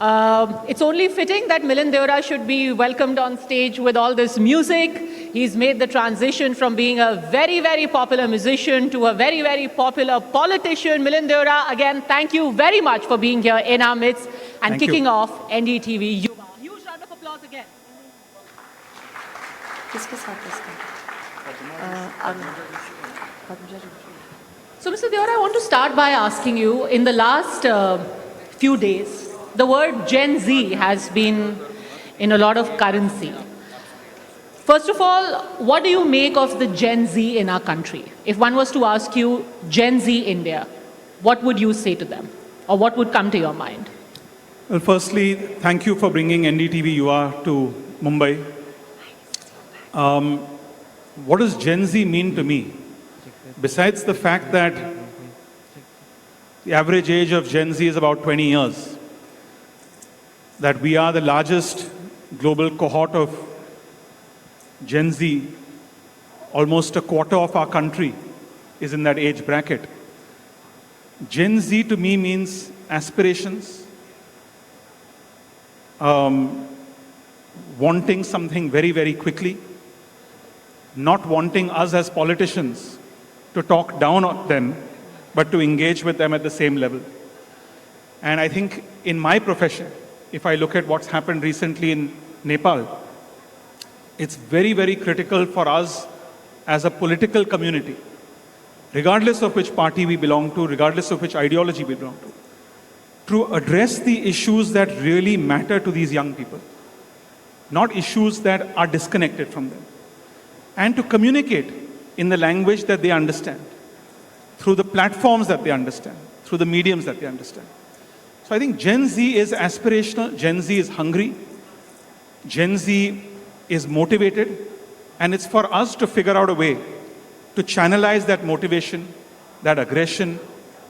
It's only fitting that Milind Deora should be welcomed on stage with all this music. He's made the transition from being a very, very popular musician to a very, very popular politician. Milind Deora, again, thank you very much for being here in our midst and kicking off NDTV Yuva. Huge round of applause again. So, Mr. Deora, I want to start by asking you, in the last few days, the word Gen Z has been in a lot of currency. First of all, what do you make of the Gen Z in our country? If one was to ask you, Gen Z India, what would you say to them? Or what would come to your mind? Well, firstly, thank you for bringing NDTV Yuva to Mumbai. What does Gen Z mean to me? Besides the fact that the average age of Gen Z is about 20 years, that we are the largest global cohort of Gen Z, almost a quarter of our country is in that age bracket. Gen Z to me means aspirations, wanting something very, very quickly, not wanting us as politicians to talk down on them, but to engage with them at the same level. And I think in my profession, if I look at what's happened recently in Nepal, it's very, very critical for us as a political community, regardless of which party we belong to, regardless of which ideology we belong to address the issues that really matter to these young people, not issues that are disconnected from them, and to communicate in the language that they understand, through the platforms that they understand, through the mediums that they understand. So I think Gen Z is aspirational, Gen Z is hungry, Gen Z is motivated, and it's for us to figure out a way to channelize that motivation, that aggression,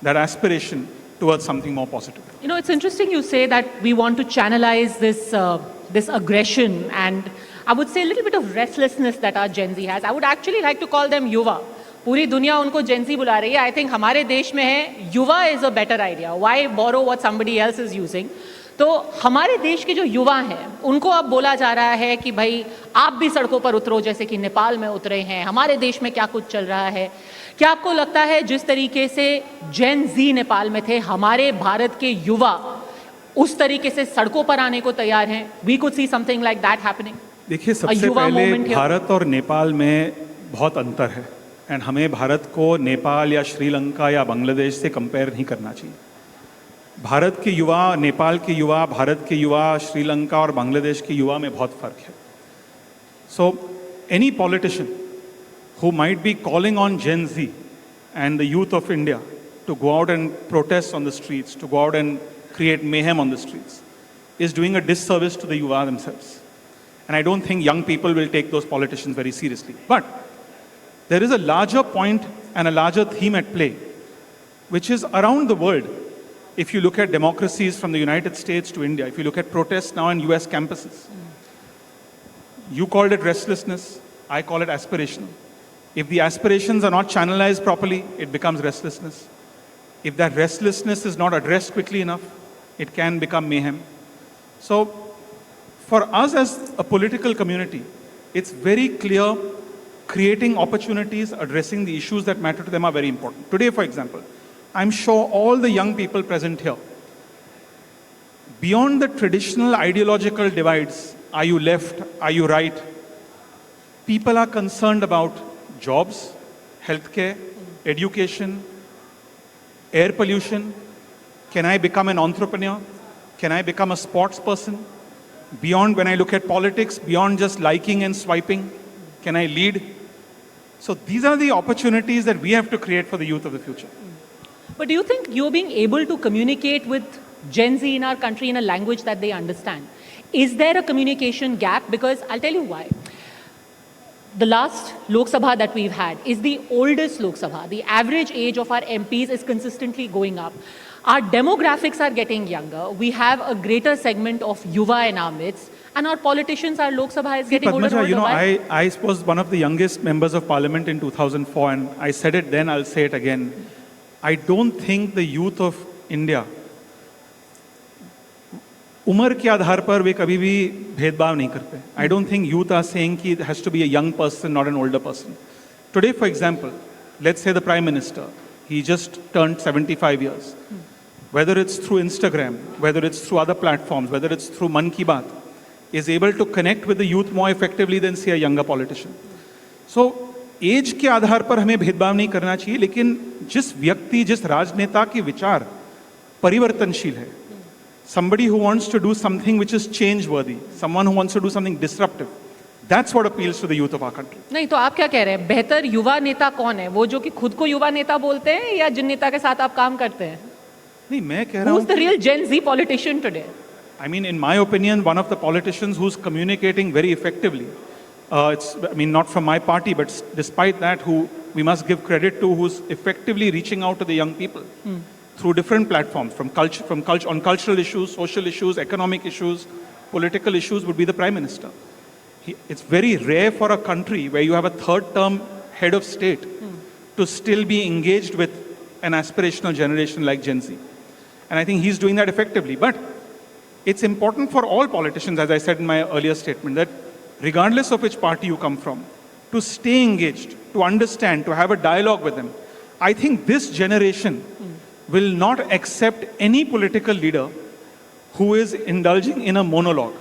that aspiration towards something more positive. You know, it's interesting you say that we want to channelize this aggression and I would say a little bit of restlessness that our Gen Z has. I would actually like to call them Yuva. पूरी दुनिया उनको Gen Z बुला रही है. I think हमारे देश में है Yuva is a better idea. Why borrow what somebody else is using? तो हमारे देश के जो युवा हैं उनको अब बोला जा रहा है कि भाई आप भी सड़कों पर उतरो, जैसे कि नेपाल में उतरे हैं. हमारे देश में क्या कुछ चल रहा है? क्या आपको लगता है जिस तरीके से Gen Z नेपाल में थे, हमारे भारत के युवा उस तरीके से सड़कों पर आने को तैयार हैं? We could see something like that happening. देखिए, सबसे पहले भारत और नेपाल में बहुत अंतर है एंड हमें भारत को नेपाल या श्रीलंका या बांग्लादेश से कंपेयर नहीं करना चाहिए. भारत के युवा, नेपाल के युवा, भारत के युवा, श्रीलंका और बांग्लादेश के युवा में बहुत फर्क है. So any politician who might be calling on Gen Z and the youth of India to go out and protest on the streets, to go out and create mayhem on the streets, is doing a disservice to the Yuva themselves. And I don't think young people will take those politicians very seriously. But there is a larger point and a larger theme at play, which is around the world. If you look at democracies from the United States to India, if you look at protests now in US campuses, you called it restlessness, I call it aspirational. If the aspirations are not channelized properly, it becomes restlessness. If that restlessness is not addressed quickly enough, it can become mayhem. So for us as a political community, it's very clear creating opportunities, addressing the issues that matter to them are very important. Today, for example, I'm sure all the young people present here, beyond the traditional ideological divides, are you left, are you right, people are concerned about jobs, healthcare, education, air pollution. Can I become an entrepreneur? Can I become a sports person? Beyond, when I look at politics, beyond just liking and swiping, can I lead? So these are the opportunities that we have to create for the youth of the future. But do you think you're being able to communicate with Gen Z in our country in a language that they understand? Is there a communication gap? Because I'll tell you why. The last Lok Sabha that we've had is the oldest Lok Sabha. The average age of our MPs is consistently going up. Our demographics are getting younger. We have a greater segment of Yuva in our midst. And our politicians, our Lok Sabha is getting older and older. You know, I was one of the youngest members of parliament in 2004, and I said it then, I'll say it again. I don't think the youth of India उम्र के आधार पर वे कभी भी भेदभाव नहीं करते. I don't think youth are saying कि it has to be a young person, not an older person. Today, for example, let's say the Prime Minister, he just turned 75 years. Whether it's through Instagram, whether it's through other platforms, whether it's through Man Ki Baat, is able to connect with the youth more effectively than, say, a younger politician. So, age के आधार पर हमें भेदभाव नहीं करना चाहिए, लेकिन जिस व्यक्ति, जिस राजनेता के विचार परिवर्तनशील है, somebody who wants to do something which is change worthy, someone who wants to do something disruptive, that's what appeals to the youth of our country. नहीं तो आप क्या कह रहे हैं, बेहतर युवा नेता कौन है, वो जो कि खुद को युवा नेता बोलते हैं या जिन नेता के साथ आप काम करते हैं? नहीं, मैं कह रहा हूँ, who's the real Gen Z politician today? I mean, in my opinion, one of the politicians who's communicating very effectively, not from my party, but despite that, who we must give credit to, who's effectively reaching out to the young people through different platforms, from on cultural issues, social issues, economic issues, political issues, would be the Prime Minister. It's very rare for a country where you have a third-term head of state to still be engaged with an aspirational generation like Gen Z. And I think he's doing that effectively. But it's important for all politicians, as I said in my earlier statement, that regardless of which party you come from, to stay engaged, to understand, to have a dialogue with them. I think this generation will not accept any political leader who is indulging in a monologue.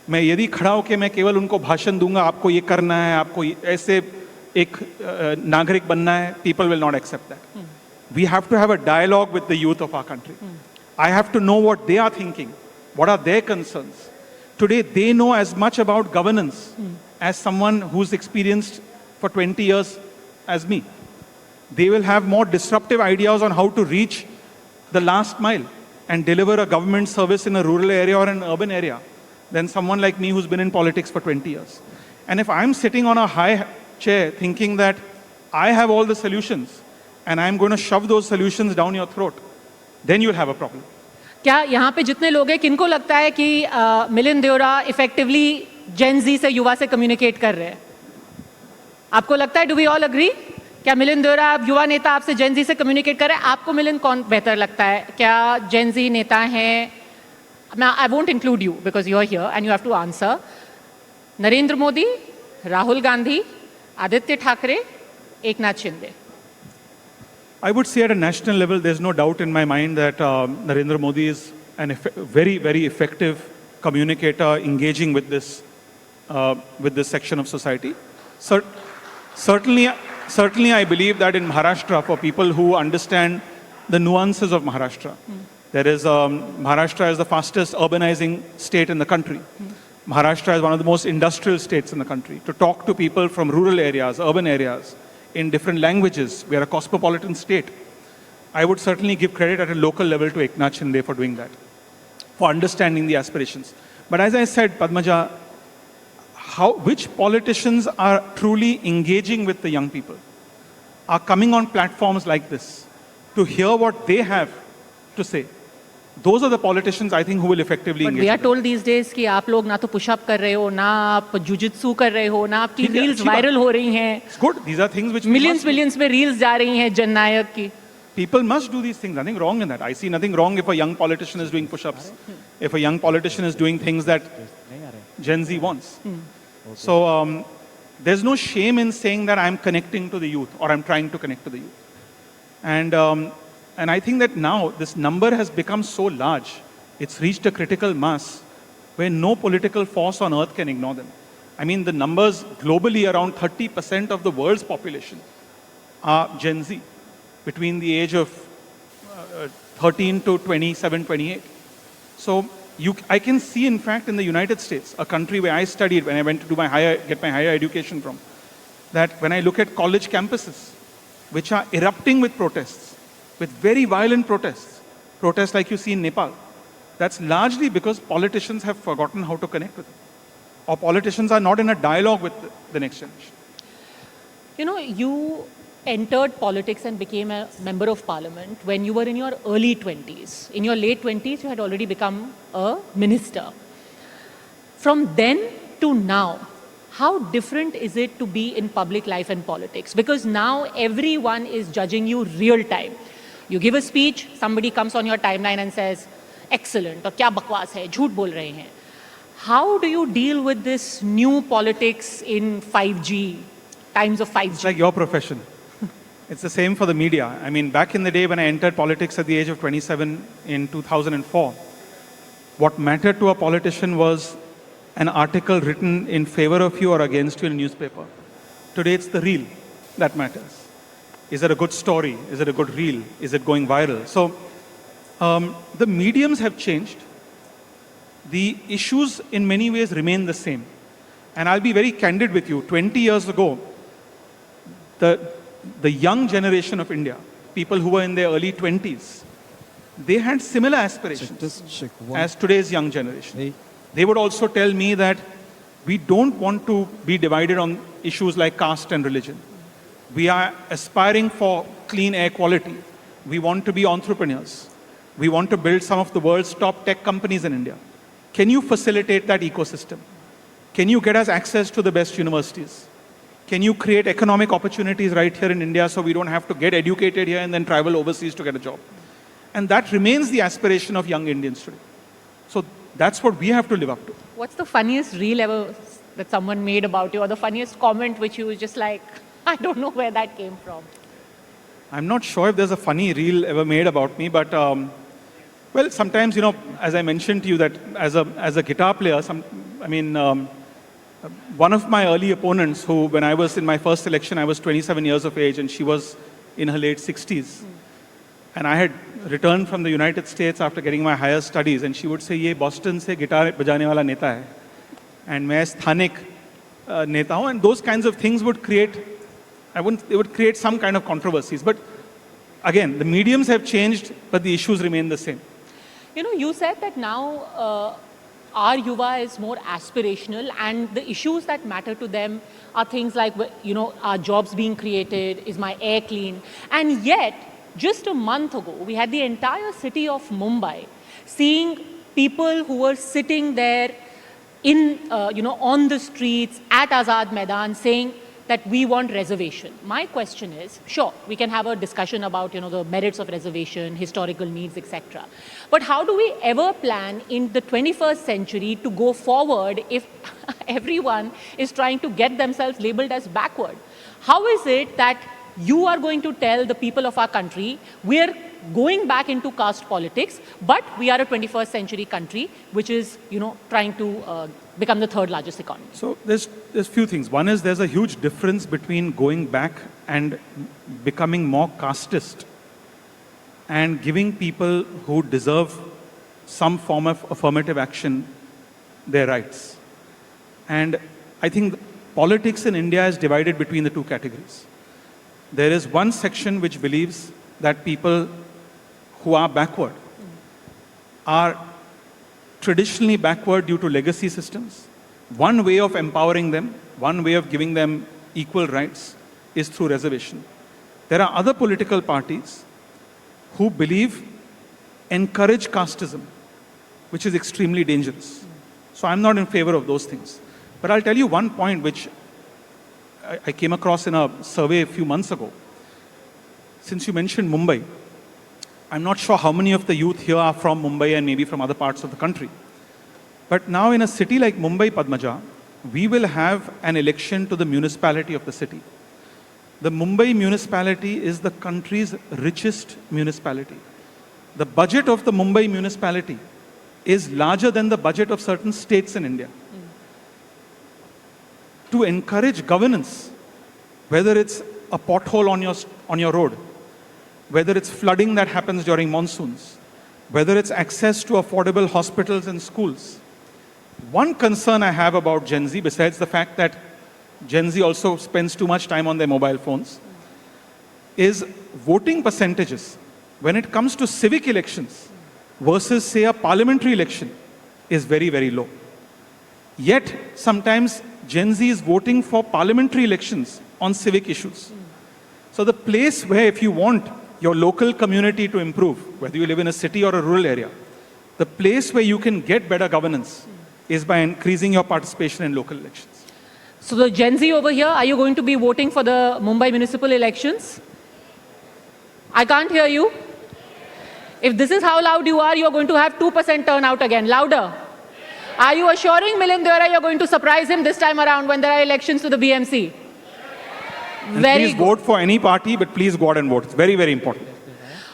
मैं यदि खड़ा होकर मैं केवल उनको भाषण दूंगा, आपको ये करना है, आपको ऐसे एक नागरिक बनना है, people will not accept that. We have to have a dialogue with the youth of our country. I have to know what they are thinking, what are their concerns. Today, they know as much about governance as someone who's experienced for 20 years as me. They will have more disruptive ideas on how to reach the last mile and deliver a government service in a rural area or an urban area than someone like me who's been in politics for 20 years. And if I'm sitting on a high chair thinking that I have all the solutions and I'm going to shove those solutions down your throat, then you'll have a problem. क्या यहाँ पे जितने लोग हैं, किनको लगता है कि मिलिंद देओरा इफेक्टिवली जेन जी से, युवा से कम्युनिकेट कर रहे हैं? आपको लगता है, डू वी ऑल अग्री? क्या मिलिंद देओरा, युवा नेता, आपसे जेन जी से कम्युनिकेट कर रहे हैं? आपको मिलिंद कौन बेहतर लगता है? क्या जेन जी नेता हैं? I won't include you because you are here and you have to answer. Narendra Modi, Rahul Gandhi, Aaditya Thackeray, Eknath Shinde. I would say at a national level, there's no doubt in my mind that Narendra Modi is a very, very effective communicator engaging with this section of society. Certainly, I believe that in Maharashtra, for people who understand the nuances of Maharashtra, there is Maharashtra is the fastest urbanizing state in the country. Maharashtra is one of the most industrial states in the country. To talk to people from rural areas, urban areas, in different languages. We are a cosmopolitan state. I would certainly give credit at a local level to Eknath Shinde for doing that, for understanding the aspirations. But as I said, Padmaja, which politicians are truly engaging with the young people, are coming on platforms like this to hear what they have to say. Those are the politicians, I think, who will effectively engage. But we are told these days कि आप लोग ना तो pushup कर रहे हो, ना आप जुजित्सु कर रहे हो, ना आपकी रील्स वायरल हो रही हैं. It's good. These are things which millions में रील्स जा रही हैं जननायक की. People must do these things. Nothing wrong in that. I see nothing wrong if a young politician is doing push-ups, if a young politician is doing things that Gen Z wants. So there's no shame in saying that I'm connecting to the youth or I'm trying to connect to the youth. And I think that now this number has become so large, it's reached a critical mass where no political force on earth can ignore them. I mean, the numbers globally, around 30% of the world's population are Gen Z, between the age of 13 to 27, 28. So I can see, in fact, in the United States, a country where I studied when I went to do get my higher education from, that when I look at college campuses, which are erupting with protests, with very violent protests like you see in Nepal, that's largely because politicians have forgotten how to connect with them. Or politicians are not in a dialogue with the next generation. You know, you entered politics and became a member of parliament when you were in your early 20s. In your late 20s, you had already become a minister. From then to now, how different is it to be in public life and politics? Because now everyone is judging you real time. You give a speech, somebody comes on your timeline and says, excellent, और क्या बकवास है, झूठ बोल रहे हैं. How do you deal with this new politics in 5G, times of 5G? It's like your profession. It's the same for the media. I mean, back in the day when I entered politics at the age of 27 in 2004, what mattered to a politician was an article written in favor of you or against you in a newspaper. Today it's the reel that matters. Is it a good story? Is it a good reel? Is it going viral? So the mediums have changed. The issues in many ways remain the same. And I'll be very candid with you. 20 years ago, the young generation of India, people who were in their early 20s, they had similar aspirations as today's young generation. Hey. They would also tell me that we don't want to be divided on issues like caste and religion. We are aspiring for clean air quality. We want to be entrepreneurs. We want to build some of the world's top tech companies in India. Can you facilitate that ecosystem? Can you get us access to the best universities? Can you create economic opportunities right here in India so we don't have to get educated here and then travel overseas to get a job? And that remains the aspiration of young Indians today. So that's what we have to live up to. What's the funniest reel ever that someone made about you, or the funniest comment which you was just like, I don't know where that came from? I'm not sure if there's a funny reel ever made about me, but well, sometimes, as I mentioned to you that as a guitar player, one of my early opponents who, when I was in my first election, I was 27 years of age and she was in her late 60s. And I had returned from the United States after getting my higher studies, and she would say, "Ye Boston se guitar bajane wala neta hai, and main sthanik neta hu," and those kinds of things would create, it would create some kind of controversies. But again, the mediums have changed, but the issues remain the same. You said that now our Yuva is more aspirational, and the issues that matter to them are things like, our jobs being created, is my air clean, and yet, just a month ago, we had the entire city of Mumbai seeing people who were sitting there on the streets at Azad Maidan saying that we want reservation. My question is, sure, we can have a discussion about, the merits of reservation, historical needs, etc. But how do we ever plan in the 21st century to go forward if everyone is trying to get themselves labeled as backward? How is it that you are going to tell the people of our country, we are going back into caste politics, but we are a 21st century country, which is, trying to become the third largest economy? So there's few things. One is there's a huge difference between going back and becoming more casteist and giving people who deserve some form of affirmative action their rights. And I think politics in India is divided between the two categories. There is one section which believes that people who are backward are traditionally backward due to legacy systems. One way of empowering them, one way of giving them equal rights is through reservation. There are other political parties who encourage casteism, which is extremely dangerous. So I'm not in favor of those things. But I'll tell you one point which I came across in a survey a few months ago. Since you mentioned Mumbai, I'm not sure how many of the youth here are from Mumbai and maybe from other parts of the country. But now in a city like Mumbai, Padmaja, we will have an election to the municipality of the city. The Mumbai municipality is the country's richest municipality. The budget of the Mumbai municipality is larger than the budget of certain states in India. To encourage governance, whether it's a pothole on your road, whether it's flooding that happens during monsoons, whether it's access to affordable hospitals and schools. One concern I have about Gen Z, besides the fact that Gen Z also spends too much time on their mobile phones, is voting percentages. When it comes to civic elections versus, say, a parliamentary election, is very, very low. Yet, sometimes Gen Z is voting for parliamentary elections on civic issues. So the place where, if you want your local community to improve, whether you live in a city or a rural area, the place where you can get better governance is by increasing your participation in local elections. So the Gen Z over here, are you going to be voting for the Mumbai municipal elections? I can't hear you. If this is how loud you are going to have 2% turnout again. Louder. Are you assuring Milind Deora you're going to surprise him this time around when there are elections to the BMC? And please vote for any party, but please go out and vote. It's very, very important.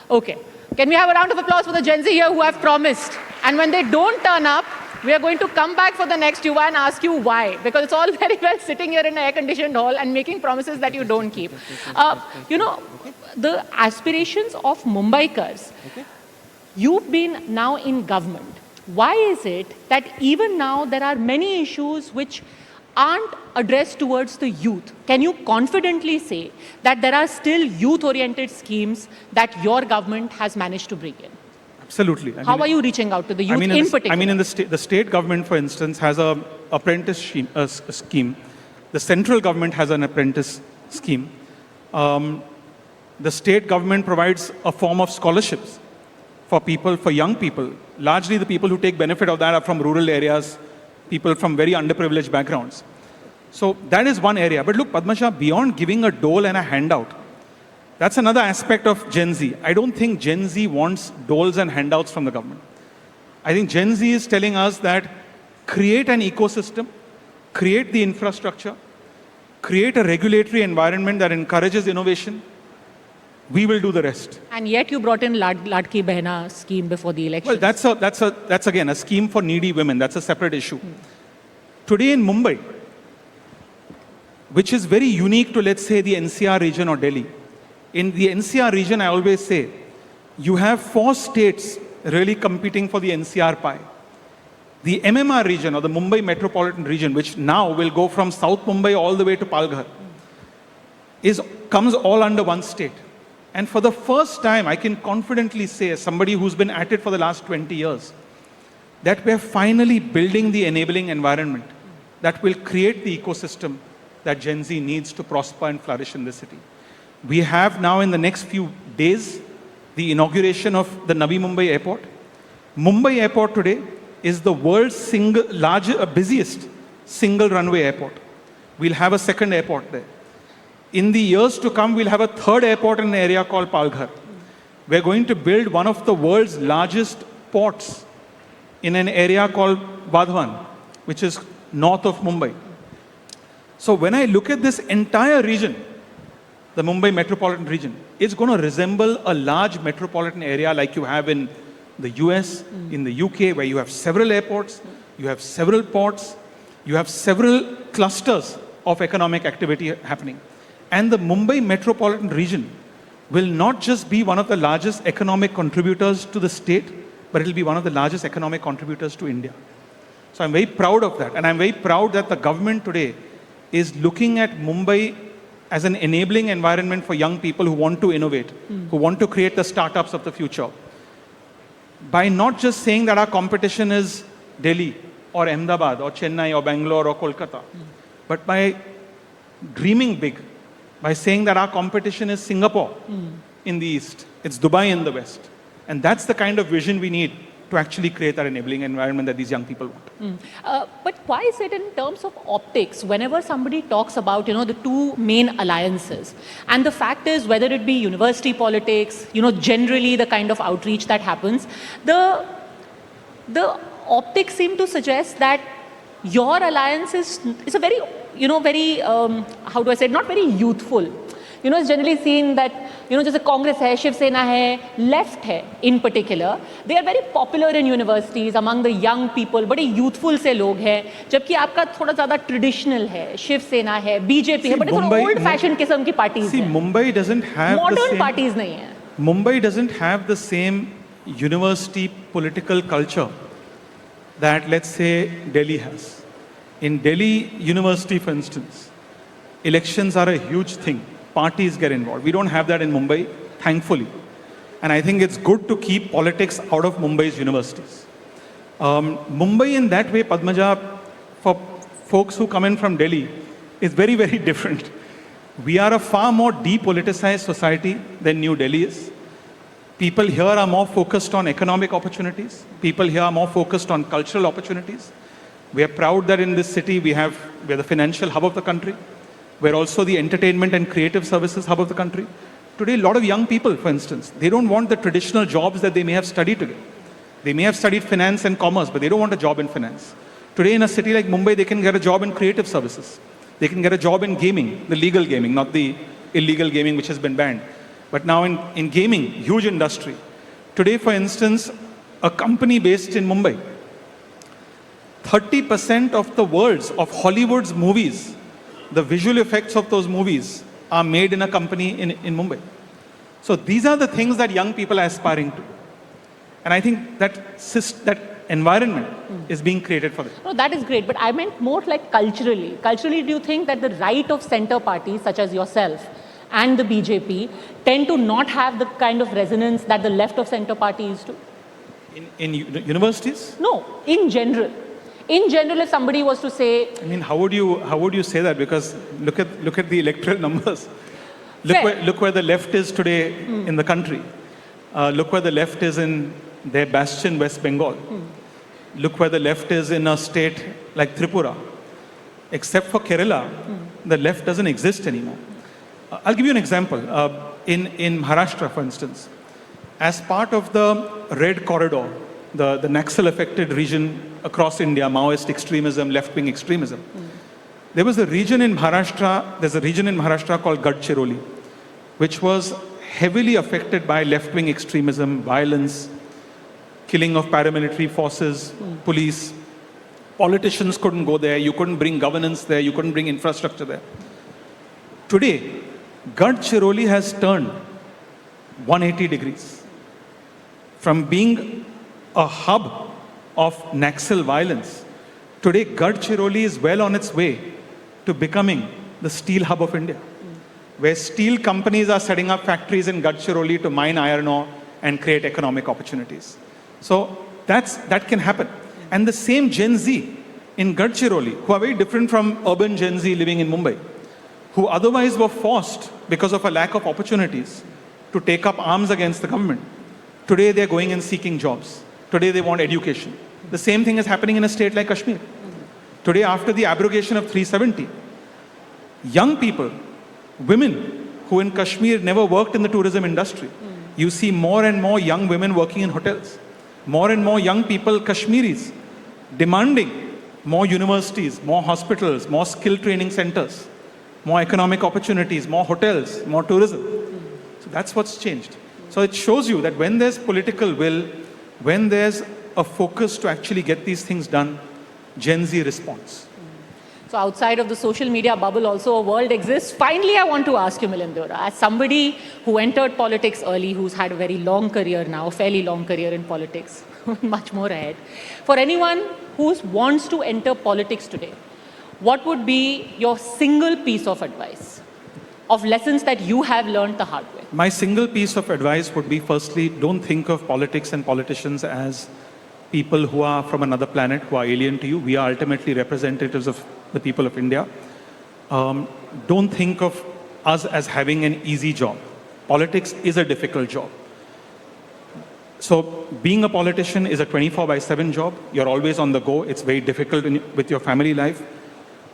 Okay. Can we have a round of applause for the Gen Z here who have promised? And when they don't turn up, we are going to come back for the next Yuva and ask you why. Because it's all very well sitting here in an air-conditioned hall and making promises that you don't keep. You know, the aspirations of Mumbaikars, you've been now in government. Why is it that even now there are many issues which aren't addressed towards the youth? Can you confidently say that there are still youth-oriented schemes that your government has managed to bring in? Absolutely. How are you reaching out to the youth in particular? I mean, in the state government, for instance, has an apprentice scheme. The central government has an apprentice scheme. The state government provides a form of scholarships for people, for young people. Largely the people who take benefit of that are from rural areas, people from very underprivileged backgrounds. So that is one area. But look, Padmasha, beyond giving a dole and a handout, that's another aspect of Gen Z. I don't think Gen Z wants doles and handouts from the government. I think Gen Z is telling us that create an ecosystem, create the infrastructure, create a regulatory environment that encourages innovation. We will do the rest. And yet you brought in Ladki Behna scheme before the election. Well, that's again a scheme for needy women. That's a separate issue. Today in Mumbai, which is very unique to, let's say, the NCR region or Delhi. In the NCR region, I always say, you have 4 states really competing for the NCR pie. The MMR region, or the Mumbai metropolitan region, which now will go from South Mumbai all the way to Palghar, comes all under one state. And for the first time, I can confidently say, as somebody who's been at it for the last 20 years, that we're finally building the enabling environment that will create the ecosystem that Gen Z needs to prosper and flourish in this city. We have now, in the next few days, the inauguration of the Navi Mumbai Airport. Mumbai Airport today is the world's busiest single runway airport. We'll have a second airport there. In the years to come, we'll have a third airport in an area called Palghar. We're going to build one of the world's largest ports in an area called Vadhavan, which is north of Mumbai. So when I look at this entire region, the Mumbai metropolitan region, it's going to resemble a large metropolitan area like you have in the US, in the UK, where you have several airports, you have several ports, you have several clusters of economic activity happening. And the Mumbai metropolitan region will not just be one of the largest economic contributors to the state, but it will be one of the largest economic contributors to India. So I'm very proud of that. And I'm very proud that the government today is looking at Mumbai as an enabling environment for young people who want to innovate, who want to create the startups of the future. By not just saying that our competition is Delhi or Ahmedabad or Chennai or Bangalore or Kolkata, but by dreaming big, by saying that our competition is Singapore in the east, it's Dubai in the west. And that's the kind of vision we need to actually create that enabling environment that these young people want. But why is it in terms of optics, whenever somebody talks about, the two main alliances, and the fact is whether it be university politics, generally the kind of outreach that happens, the optics seem to suggest that your alliance is a very, how do I say it, not very youthful. It's generally seen that, जैसे Congress है, Shiv Sena है, left है in particular, they are very popular in universities among the young people, बड़े youthful से लोग हैं, जबकि आपका थोड़ा ज़्यादा traditional है, Shiv Sena है, BJP है, बड़े थोड़ा old fashioned किस्म की parties हैं. Mumbai doesn't have modern parties नहीं हैं. Mumbai doesn't have the same university political culture that, let's say, Delhi has. In Delhi University, for instance, elections are a huge thing. Parties get involved. We don't have that in Mumbai, thankfully. And I think it's good to keep politics out of Mumbai's universities. Mumbai in that way, Padmaja, for folks who come in from Delhi, is very, very different. We are a far more depoliticized society than New Delhi is. People here are more focused on economic opportunities. People here are more focused on cultural opportunities. We are proud that in this city we're the financial hub of the country. We're also the entertainment and creative services hub of the country. today, a lot of young people, for instance, they don't want the traditional jobs that they may have studied today. They may have studied finance and commerce, but they don't want a job in finance. Today, in a city like Mumbai, they can get a job in creative services. They can get a job in gaming, the legal gaming, not the illegal gaming which has been banned. But now in gaming, huge industry. Today, for instance, a company based in Mumbai, 30% of the world's, of Hollywood's movies, the visual effects of those movies are made in a company in Mumbai. So these are the things that young people are aspiring to. And I think that environment is being created for them. No, that is great, but I meant more like culturally. Culturally, do you think that the right of center parties, such as yourself and the BJP, tend to not have the kind of resonance that the left of center parties do? In universities? No, in general. In general, if somebody was to say... I mean, how would you say that? Because look at the electoral numbers. Look where the left is today in the country. Look where the left is in their bastion, West Bengal. Look where the left is in a state like Tripura. Except for Kerala, the left doesn't exist anymore. I'll give you an example. In Maharashtra, for instance, as part of the Red Corridor, the Naxal-affected region across India, Maoist extremism, left-wing extremism, there was a region in Maharashtra, there's a region in Maharashtra called Gadchiroli, which was heavily affected by left-wing extremism, violence, killing of paramilitary forces, police. Politicians couldn't go there, you couldn't bring governance there, you couldn't bring infrastructure there. Today, Gadchiroli has turned 180 degrees. From being a hub of Naxal violence, today Gadchiroli is well on its way to becoming the steel hub of India, where steel companies are setting up factories in Gadchiroli to mine iron ore and create economic opportunities. So that can happen. And the same Gen Z in Gadchiroli, who are very different from urban Gen Z living in Mumbai, who otherwise were forced because of a lack of opportunities to take up arms against the government, today they're going and seeking jobs. Today they want education. The same thing is happening in a state like Kashmir. Today, after the abrogation of 370, young people, women who in Kashmir never worked in the tourism industry, you see more and more young women working in hotels. More and more young people, Kashmiris, demanding more universities, more hospitals, more skill training centers, more economic opportunities, more hotels, more tourism. So that's what's changed. So it shows you that when there's political will, when there's a focus to actually get these things done, Gen Z responds. So outside of the social media bubble, also a world exists. Finally, I want to ask you, Milind Deora, as somebody who entered politics early, who's had a very long career now, a fairly long career in politics, much more ahead. For anyone who wants to enter politics today, what would be your single piece of advice of lessons that you have learned the hard way? My single piece of advice would be, firstly, don't think of politics and politicians as people who are from another planet, who are alien to you. We are ultimately representatives of the people of India. Don't think of us as having an easy job. Politics is a difficult job. So being a politician is a 24/7 job. You're always on the go. It's very difficult with your family life.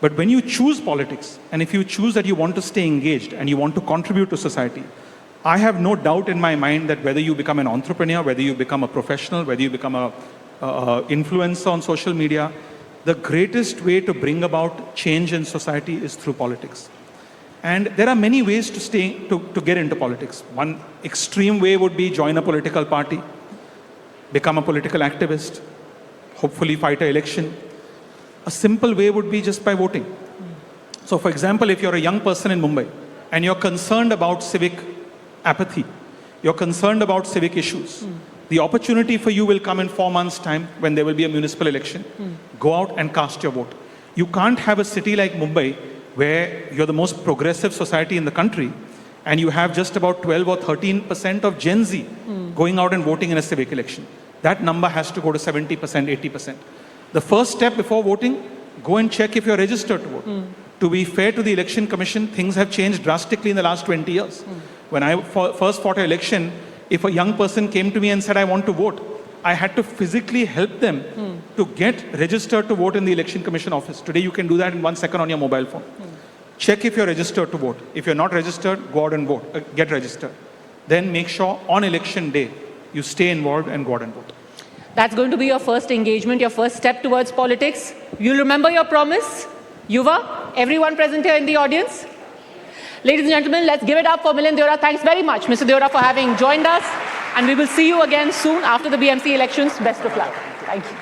But when you choose politics, and if you choose that you want to stay engaged and you want to contribute to society, I have no doubt in my mind that whether you become an entrepreneur, whether you become a professional, whether you become a influencer on social media, the greatest way to bring about change in society is through politics. And there are many ways to get into politics. One extreme way would be join a political party, become a political activist, hopefully fight an election. A simple way would be just by voting. So for example, if you're a young person in Mumbai and you're concerned about civic apathy, you're concerned about civic issues, the opportunity for you will come in 4 months' time when there will be a municipal election. Go out and cast your vote. You can't have a city like Mumbai where you're the most progressive society in the country and you have just about 12 or 13% of Gen Z going out and voting in a civic election. That number has to go to 70%, 80%. The first step before voting, go and check if you're registered to vote. To be fair to the Election Commission, things have changed drastically in the last 20 years. When I first fought an election, if a young person came to me and said, I want to vote, I had to physically help them to get registered to vote in the Election Commission office. Today, you can do that in 1 second on your mobile phone. check if you're registered to vote. If you're not registered, go out and vote, get registered. Then make sure on election day, you stay involved and go out and vote. That's going to be your first engagement, your first step towards politics. You'll remember your promise. Yuva, everyone present here in the audience. Ladies and gentlemen, let's give it up for Milind Deora. Thanks very much, Mr. Deora, for having joined us. And we will see you again soon after the BMC elections. Best of luck. Thank you.